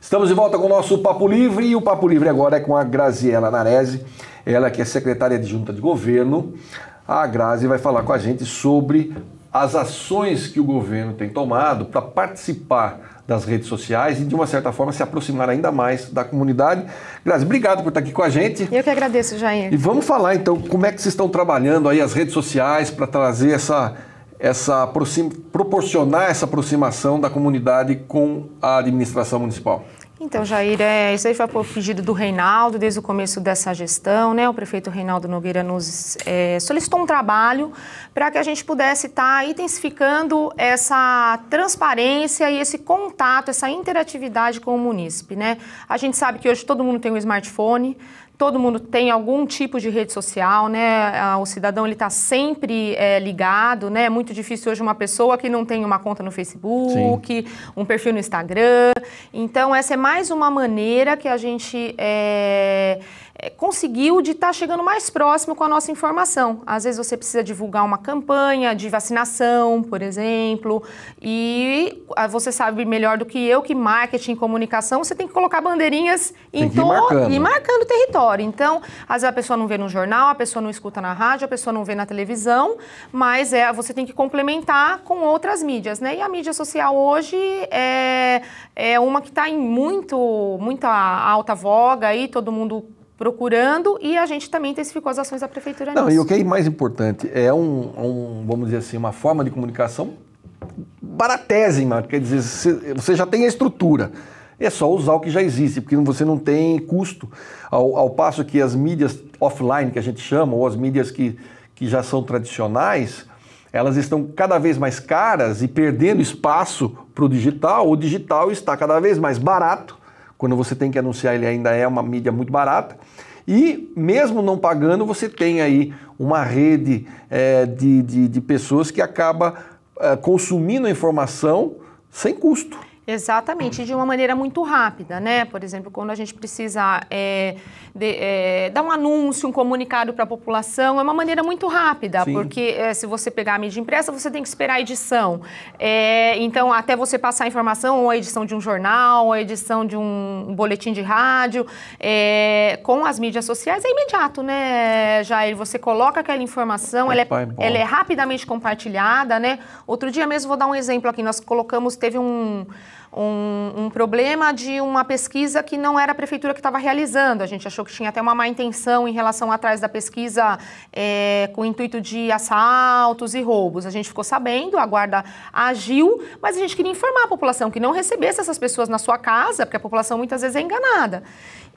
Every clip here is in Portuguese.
Estamos de volta com o nosso Papo Livre e o Papo Livre agora é com a Graziela Naresi, ela que é secretária adjunta de governo. A Grazi vai falar com a gente sobre as ações que o governo tem tomado para participar das redes sociais e de uma certa forma se aproximar ainda mais da comunidade. Grazi, obrigado por estar aqui com a gente. Eu que agradeço, Jair. E vamos falar então como é que vocês estão trabalhando aí as redes sociais para trazer proporcionar essa aproximação da comunidade com a administração municipal. Então, Jair, isso aí foi por pedido do Reinaldo, desde o começo dessa gestão, né? O prefeito Reinaldo Nogueira nos solicitou um trabalho para que a gente pudesse estar intensificando essa transparência e esse contato, essa interatividade com o munícipe, né? A gente sabe que hoje todo mundo tem um smartphone, todo mundo tem algum tipo de rede social, né? O cidadão, ele está sempre ligado, né? É muito difícil hoje uma pessoa que não tem uma conta no Facebook, sim, um perfil no Instagram. Então, essa é mais uma maneira que a gente conseguiu de estar chegando mais próximo com a nossa informação. Às vezes você precisa divulgar uma campanha de vacinação, por exemplo, e você sabe melhor do que eu que marketing e comunicação, você tem que colocar bandeirinhas em todo e marcando o território. Então, às vezes a pessoa não vê no jornal, a pessoa não escuta na rádio, a pessoa não vê na televisão, mas você tem que complementar com outras mídias, né? E a mídia social hoje é uma que está em muita alta voga aí, todo mundo procurando, e a gente também intensificou as ações da prefeitura nisso. E o que é mais importante é vamos dizer assim, uma forma de comunicação baratésima, quer dizer, você já tem a estrutura, é só usar o que já existe, porque você não tem custo, ao passo que as mídias offline, que a gente chama, ou as mídias que já são tradicionais, elas estão cada vez mais caras e perdendo espaço para o digital está cada vez mais barato. Quando você tem que anunciar, ele ainda é uma mídia muito barata. E mesmo não pagando, você tem aí uma rede de pessoas que acaba consumindo a informação sem custo. Exatamente, de uma maneira muito rápida, né? Por exemplo, quando a gente precisa dar um anúncio, um comunicado para a população, é uma maneira muito rápida, sim, porque se você pegar a mídia impressa, você tem que esperar a edição. Então, até você passar a informação, ou a edição de um jornal, ou a edição de um boletim de rádio, com as mídias sociais é imediato, né, Jair? Você coloca aquela informação, ela é rapidamente compartilhada, né? Outro dia mesmo, vou dar um exemplo aqui, nós teve um problema de uma pesquisa que não era a prefeitura que estava realizando. A gente achou que tinha até uma má intenção em relação atrás da pesquisa com o intuito de assaltos e roubos. A gente ficou sabendo, a guarda agiu, mas a gente queria informar a população que não recebesse essas pessoas na sua casa, porque a população muitas vezes é enganada.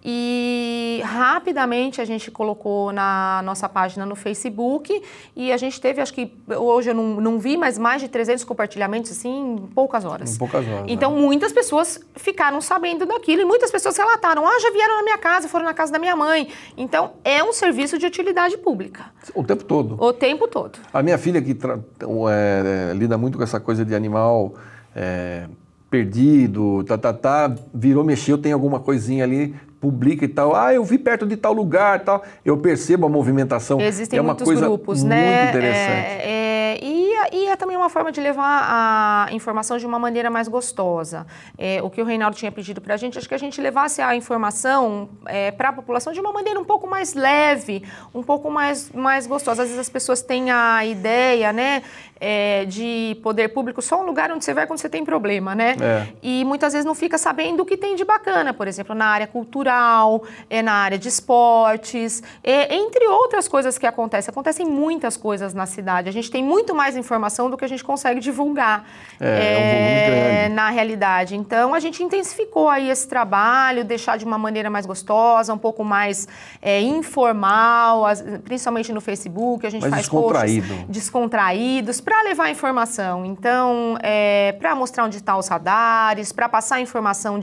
E rapidamente a gente colocou na nossa página no Facebook e a gente teve, acho que hoje eu não vi, mas mais de 300 compartilhamentos assim, em poucas horas. Em poucas horas. Então muitas pessoas ficaram sabendo daquilo e muitas pessoas relataram, já vieram na minha casa, foram na casa da minha mãe. Então é um serviço de utilidade pública. O tempo todo. O tempo todo. A minha filha que lida muito com essa coisa de animal perdido, virou, mexeu, tem alguma coisinha ali, publica e tal, eu vi perto de tal lugar, tal, eu percebo a movimentação. Existem é uma muitos coisa grupos, muito né? Interessante. E é também uma forma de levar a informação de uma maneira mais gostosa. O que o Reinaldo tinha pedido para a gente, acho que a gente levasse a informação para a população de uma maneira um pouco mais leve, um pouco mais gostosa. Às vezes as pessoas têm a ideia, né, de poder público só um lugar onde você vai quando você tem problema, né? E muitas vezes não fica sabendo o que tem de bacana, por exemplo, na área cultural, na área de esportes, entre outras coisas que acontecem. Acontecem muitas coisas na cidade. A gente tem muito mais informação do que a gente consegue divulgar um volume grande. Na realidade. Então, a gente intensificou aí esse trabalho, deixar de uma maneira mais gostosa, um pouco mais informal, principalmente no Facebook. A gente mais faz posts descontraídos para levar informação. Então, para mostrar onde estão os radares, para passar informação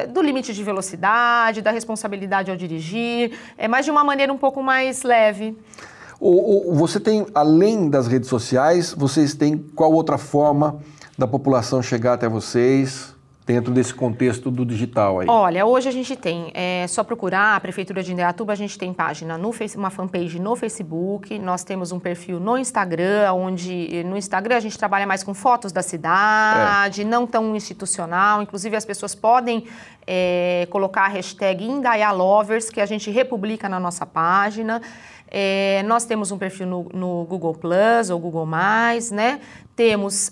do limite de velocidade, da responsabilidade ao dirigir, mas de uma maneira um pouco mais leve. Você tem, além das redes sociais, vocês têm qual outra forma da população chegar até vocês? dentro desse contexto do digital aí? Olha, hoje a gente tem, só procurar a Prefeitura de Indaiatuba, a gente tem página uma fanpage no Facebook, nós temos um perfil no Instagram, onde no Instagram a gente trabalha mais com fotos da cidade, não tão institucional, inclusive as pessoas podem colocar a hashtag IndaiaLovers, que a gente republica na nossa página. Nós temos um perfil no Google Plus ou Google+, né? Temos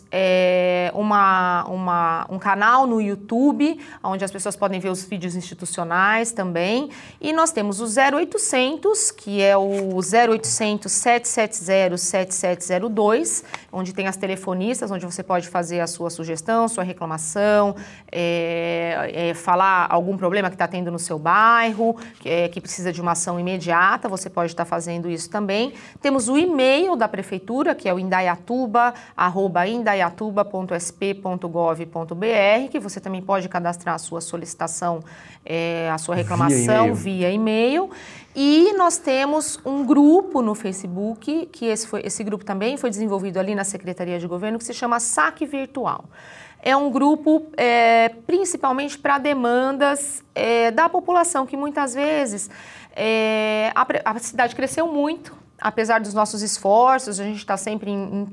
um canal no YouTube, onde as pessoas podem ver os vídeos institucionais também. E nós temos o 0800, que é o 0800 770 7702, onde tem as telefonistas, onde você pode fazer a sua sugestão, sua reclamação, falar algum problema que está tendo no seu bairro, que precisa de uma ação imediata, você pode estar fazendo isso também. Temos o e-mail da Prefeitura, que é o indaiatuba@indaiatuba.sp.gov.br, que você também pode cadastrar a sua solicitação, a sua reclamação via e-mail. E nós temos um grupo no Facebook, que esse grupo também foi desenvolvido ali na Secretaria de Governo, que se chama Saque Virtual. É um grupo principalmente para demandas da população, que muitas vezes a cidade cresceu muito. Apesar dos nossos esforços, a gente está sempre em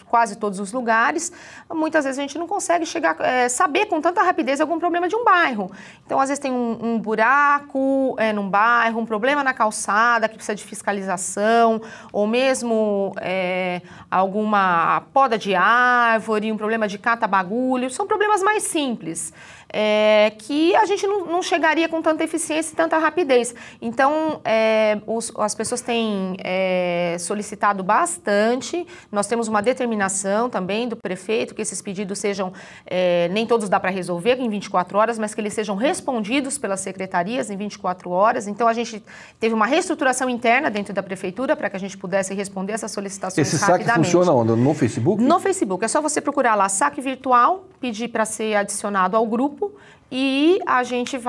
quase todos os lugares, muitas vezes a gente não consegue saber com tanta rapidez algum problema de um bairro. Então, às vezes tem um buraco num bairro, um problema na calçada que precisa de fiscalização, ou mesmo alguma poda de árvore, um problema de cata-bagulho. São problemas mais simples. Que a gente não chegaria com tanta eficiência e tanta rapidez. Então, as pessoas têm solicitado bastante. Nós temos uma determinação também do prefeito que esses pedidos sejam, nem todos dá para resolver em 24 horas, mas que eles sejam respondidos pelas secretarias em 24 horas. Então, a gente teve uma reestruturação interna dentro da prefeitura para que a gente pudesse responder essas solicitações rapidamente. Esse saque funciona onde? No Facebook? No Facebook. É só você procurar lá Saque Virtual, pedir para ser adicionado ao grupo e a gente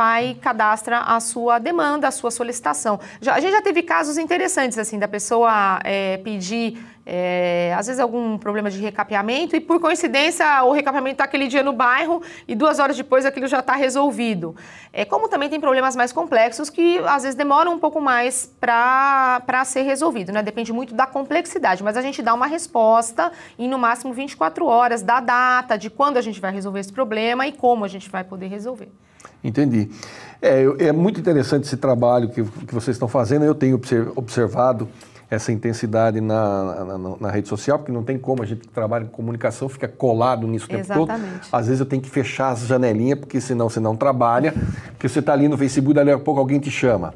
cadastra a sua demanda, a sua solicitação. A gente já teve casos interessantes, assim, da pessoa pedir, às vezes, algum problema de recapeamento e, por coincidência, o recapeamento está aquele dia no bairro e 2 horas depois aquilo já está resolvido. Como também tem problemas mais complexos que, às vezes, demoram um pouco mais para ser resolvido, né? Depende muito da complexidade, mas a gente dá uma resposta em, no máximo, 24 horas da data, de quando a gente vai resolver esse problema e como a gente vai poder resolver. Entendi. É muito interessante esse trabalho que vocês estão fazendo. Eu tenho observado essa intensidade na rede social, porque não tem como, a gente que trabalha com comunicação fica colado nisso o tempo todo. Às vezes eu tenho que fechar as janelinhas, porque senão você não trabalha, porque você está ali no Facebook, dali a pouco alguém te chama.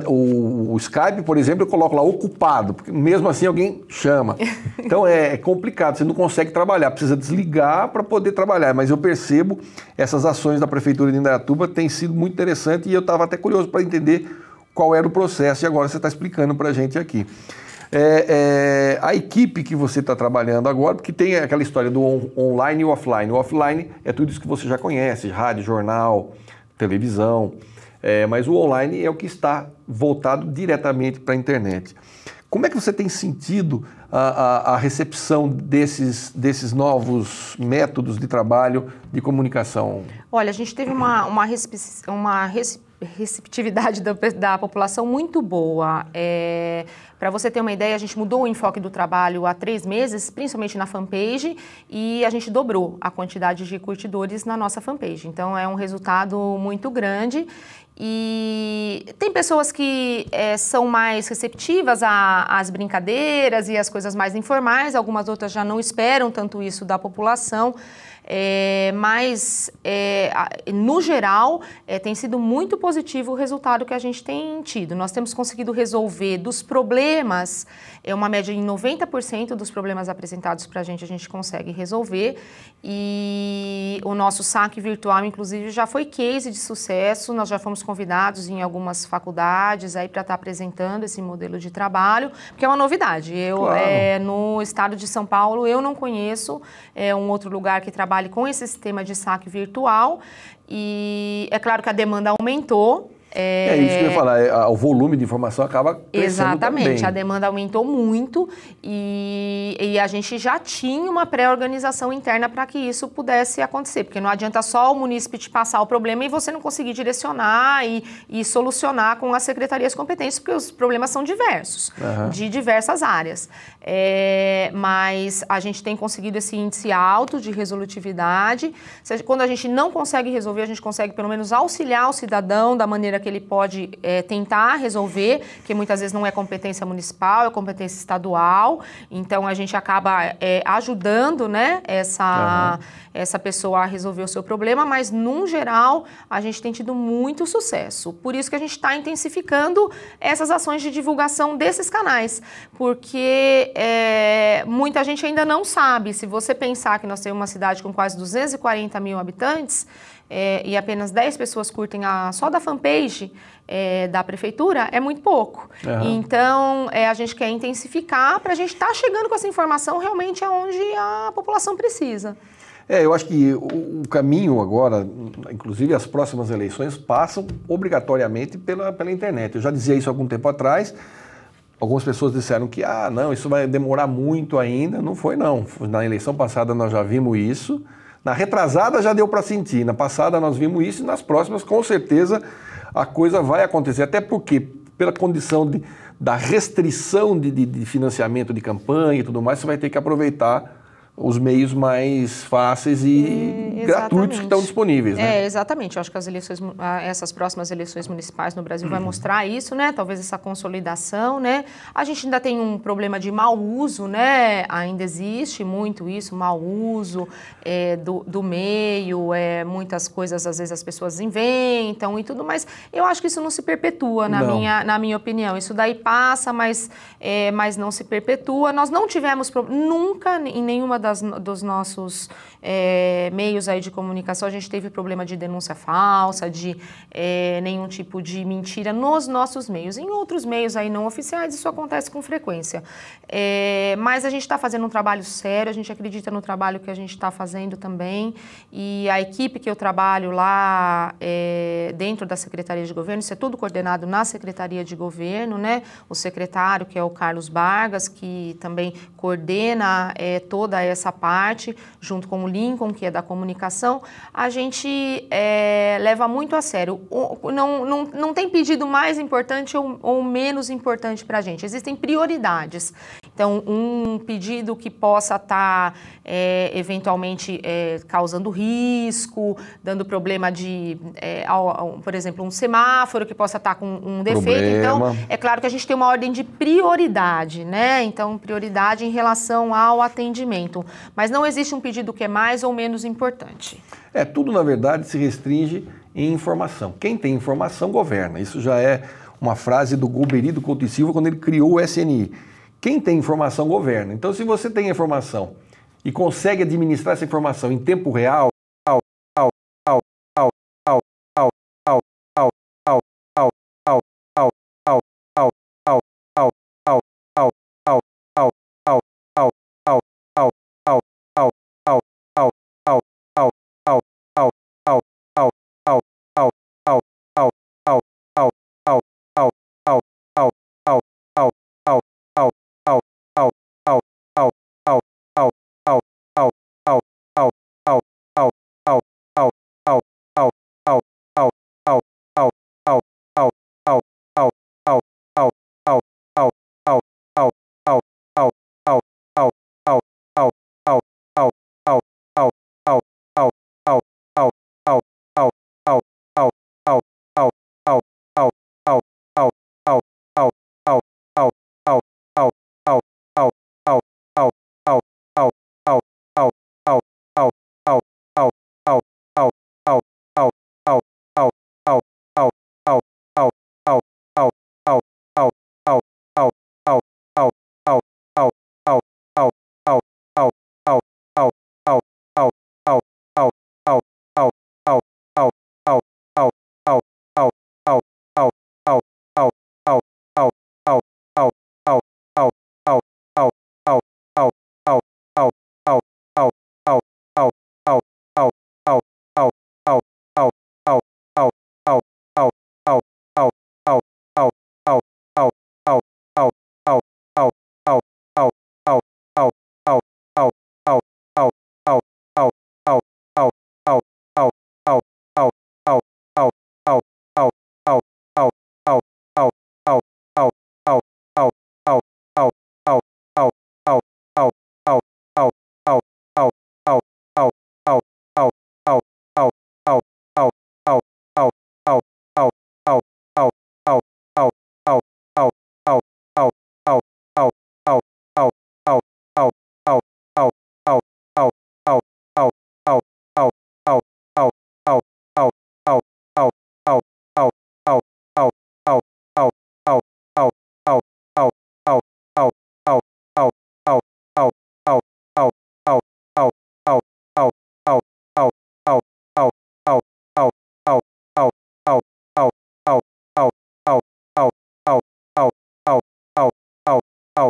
O Skype, por exemplo, eu coloco lá ocupado, porque mesmo assim alguém chama. Então é complicado, você não consegue trabalhar, precisa desligar para poder trabalhar. Mas eu percebo essas ações da Prefeitura de Indaiatuba têm sido muito interessantes e eu estava até curioso para entender qual era o processo e agora você está explicando para a gente aqui. A equipe que você está trabalhando agora, porque tem aquela história do online e o offline. O offline é tudo isso que você já conhece, rádio, jornal, televisão. Mas o online é o que está voltado diretamente para a internet. Como é que você tem sentido a recepção desses novos métodos de trabalho de comunicação? Olha, a gente teve uma receptividade da população muito boa. Para você ter uma ideia, a gente mudou o enfoque do trabalho há 3 meses, principalmente na fanpage, e a gente dobrou a quantidade de curtidores na nossa fanpage. Então, é um resultado muito grande. E tem pessoas que são mais receptivas às brincadeiras e às coisas mais informais, algumas outras já não esperam tanto isso da população. Mas, no geral, tem sido muito positivo o resultado que a gente tem tido. Nós temos conseguido resolver dos problemas, uma média em 90% dos problemas apresentados para a gente consegue resolver. E o nosso saque virtual, inclusive, já foi case de sucesso. Nós já fomos convidados em algumas faculdades aí para estar apresentando esse modelo de trabalho, porque é uma novidade. Claro. No estado de São Paulo, eu não conheço um outro lugar que trabalhe com esse sistema de saque virtual e é claro que a demanda aumentou É isso que eu ia falar, o volume de informação acaba crescendo. Exatamente, também. A demanda aumentou muito e a gente já tinha uma pré-organização interna para que isso pudesse acontecer, porque não adianta só o munícipe te passar o problema e você não conseguir direcionar e solucionar com as secretarias competentes, porque os problemas são diversos, de diversas áreas. Mas a gente tem conseguido esse índice alto de resolutividade. Quando a gente não consegue resolver, a gente consegue pelo menos auxiliar o cidadão da maneira que ele pode tentar resolver, que muitas vezes não é competência municipal, é competência estadual. Então a gente acaba ajudando, né, essa pessoa a resolver o seu problema, mas num geral a gente tem tido muito sucesso. Por isso que a gente está intensificando essas ações de divulgação desses canais, porque muita gente ainda não sabe. Se você pensar que nós temos uma cidade com quase 240 mil habitantes, e apenas 10 pessoas curtem só da fanpage da prefeitura, é muito pouco. Então, a gente quer intensificar para a gente estar chegando com essa informação realmente aonde a população precisa. Eu acho que o caminho agora, inclusive as próximas eleições, passam obrigatoriamente pela internet. Eu já dizia isso há algum tempo atrás. Algumas pessoas disseram que, não, isso vai demorar muito ainda. Não foi, não. Na eleição passada nós já vimos isso. Na retrasada já deu para sentir, na passada nós vimos isso e nas próximas com certeza a coisa vai acontecer, até porque pela condição da restrição de financiamento de campanha e tudo mais, você vai ter que aproveitar os meios mais fáceis e gratuitos que estão disponíveis, né? Exatamente. Eu acho que essas próximas eleições municipais no Brasil vai mostrar isso, né? Talvez essa consolidação, né? A gente ainda tem um problema de mau uso, né? Ainda existe muito isso, mau uso do meio, muitas coisas às vezes as pessoas inventam e tudo, mas eu acho que isso não se perpetua, na minha opinião. Isso daí passa, mas não se perpetua. Nós não tivemos nunca em nenhuma dos nossos meios aí de comunicação, a gente teve problema de denúncia falsa, de nenhum tipo de mentira nos nossos meios. Em outros meios aí não oficiais, isso acontece com frequência. Mas a gente está fazendo um trabalho sério, a gente acredita no trabalho que a gente está fazendo também, e a equipe que eu trabalho lá dentro da Secretaria de Governo, isso é tudo coordenado na Secretaria de Governo, né? O secretário, que é o Carlos Vargas, que também coordena toda essa parte, junto com o Lincoln, que é da comunicação, a gente leva muito a sério. Não tem pedido mais importante ou menos importante para a gente, existem prioridades. Então, um pedido que possa estar eventualmente causando risco, dando problema por exemplo, um semáforo que possa estar com um defeito. Então, é claro que a gente tem uma ordem de prioridade, né? Então, prioridade em relação ao atendimento. Mas não existe um pedido que é mais ou menos importante. Tudo, na verdade, se restringe em informação. Quem tem informação governa. Isso já é uma frase do Golbery Couto e Silva quando ele criou o SNI. Quem tem informação governa. Então, se você tem informação e consegue administrar essa informação em tempo real,